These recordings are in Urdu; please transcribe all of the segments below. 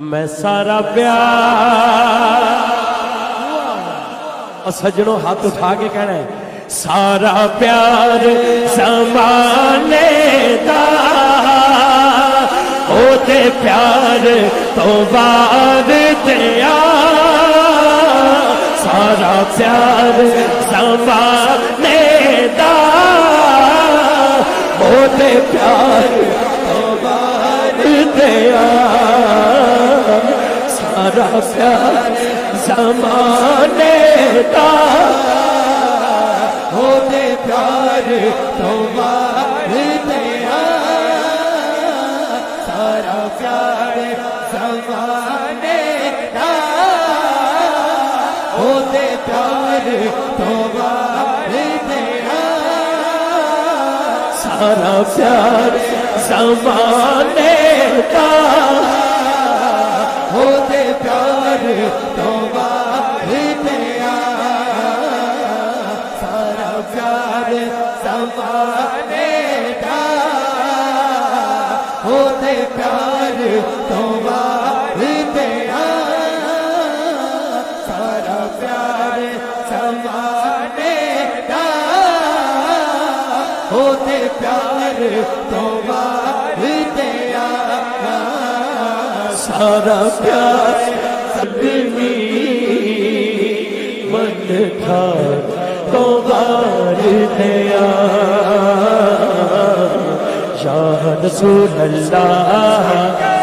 میں سارا پیار اور سجنوں ہاتھ اٹھا کے کہنا ہے سارا پیار زمانے دا ہوتے پیار تو بعد دیا سارا پیار زمانے دا ہوتے پیار تو بعد دیا سارا پیار زمانے دا ہوتے پیار تو بعد دیا سارا پیار زمانے دا ہوتے پیار تو بعد دیا سارا پیار زمانے دا ہوتے پیار تو بعد دیا سارا پیار زمانے دا ہوتے پیار تو بعد دیا سارا پیار زمانے دا ہوتے پیار تو بعد دیا سارا پیار قدمی من تھا تو بار دیا یا رسول اللہ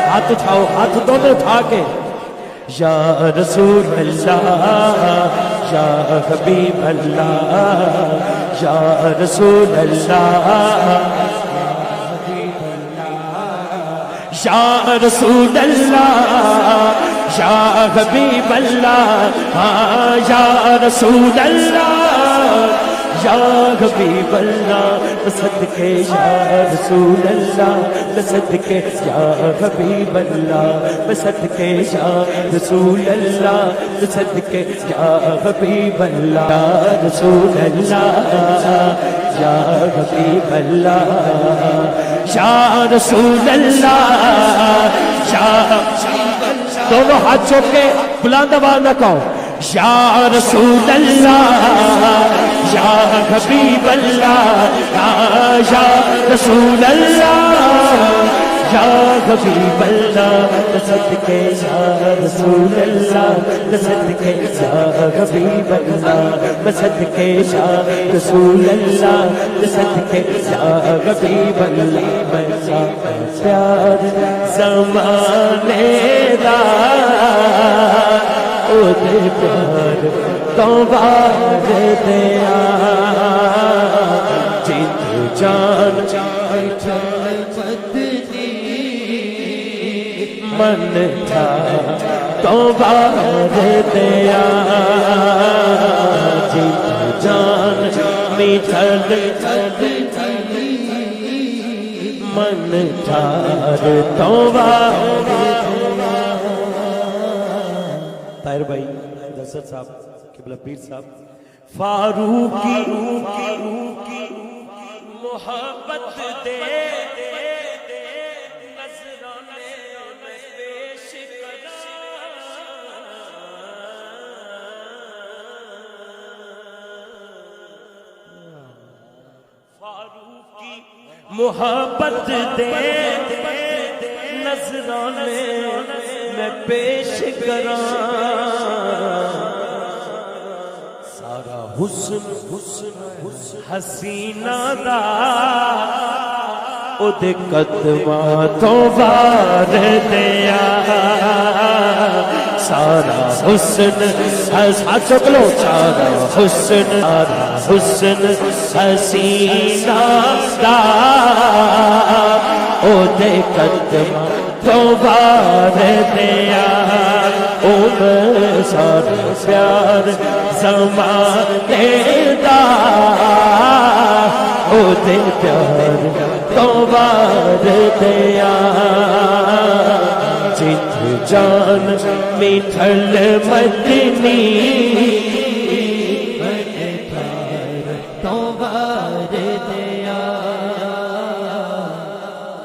ہاتھ اٹھاؤ ہاتھ دونوں اٹھا کے یا رسول اللہ یا حبیب اللہ یا رسول اللہ یا رسول اللہ یا حبیب اللہ یا رسول اللہ یا حبیب اللہ صدقے یا رسول اللہ صدقے یا حبیب اللہ صدقے یا رسول اللہ صدقے یا حبیب اللہ یا رسول اللہ یا حبیب اللہ یا رسول اللہ یا دونوں ہاتھ چھوڑ کے بلند آواز نہ کہو یا رسول اللہ یا حبیب اللہ یا رسول اللہ یا حبیب اللہ صدقے یا رسول اللہ صدقے یا حبیب اللہ صدقے یا رسول اللہ صدقے یا حبیب اللہ پیار زمانے دا ہوتے پیار تو بعد دیا جت جان من تھا تو بعد دیا جت جان میٹھل من تھا تو بعد طاہر بھائی دسر صاحب قبلہ پیر صاحب فاروقی محبت دے نظرانے پیش فاروقی محبت دے نظرانے میں پیش کراں سارا حسن حسینہ دا او دے قدماں تو بار دیا سارا حسن ہاتھ چک لو سارا حسن حسینہ دا او دے قدماں تو بار دیا سارا پیار زمانے دا ہوتے پیار تو بار دیا جت جان میٹھل مدنی تو کر دیا